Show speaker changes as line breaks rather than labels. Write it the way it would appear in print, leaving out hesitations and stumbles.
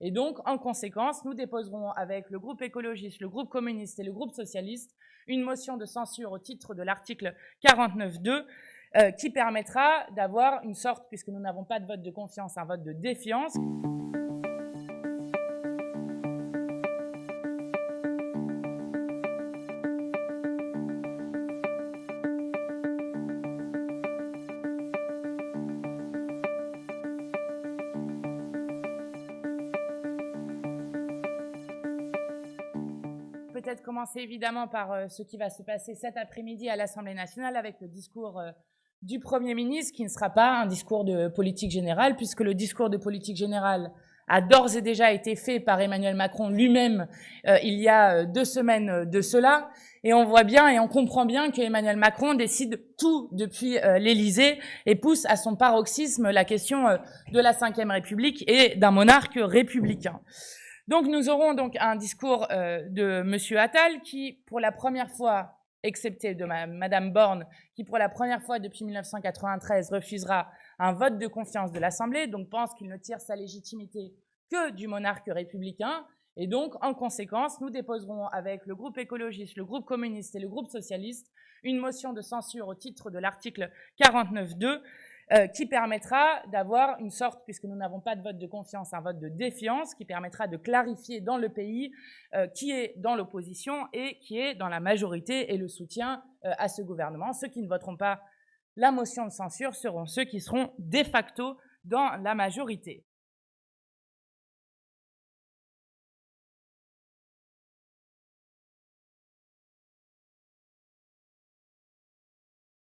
Et donc, en conséquence, nous déposerons avec le groupe écologiste, le groupe communiste et le groupe socialiste une motion de censure au titre de l'article 49.2 qui permettra d'avoir une sorte, puisque nous n'avons pas de vote de confiance, un vote de défiance. Peut-être commencer évidemment par ce qui va se passer cet après-midi à l'Assemblée nationale avec le discours du Premier ministre, qui ne sera pas un discours de politique générale, puisque le discours de politique générale a d'ores et déjà été fait par Emmanuel Macron lui-même il y a 2 semaines de cela. Et on voit bien et on comprend bien que Emmanuel Macron décide tout depuis l'Élysée et pousse à son paroxysme la question de la Ve République et d'un monarque républicain. Donc nous aurons donc un discours de Monsieur Attal qui, pour la première fois, excepté de Madame Borne, qui pour la première fois depuis 1993 refusera un vote de confiance de l'Assemblée, donc pense qu'il ne tire sa légitimité que du monarque républicain. Et donc, en conséquence, nous déposerons avec le groupe écologiste, le groupe communiste et le groupe socialiste une motion de censure au titre de l'article 49.2 qui permettra d'avoir une sorte, puisque nous n'avons pas de vote de confiance, un vote de défiance, qui permettra de clarifier dans le pays qui est dans l'opposition et qui est dans la majorité et le soutien à ce gouvernement. Ceux qui ne voteront pas la motion de censure seront ceux qui seront de facto dans la majorité.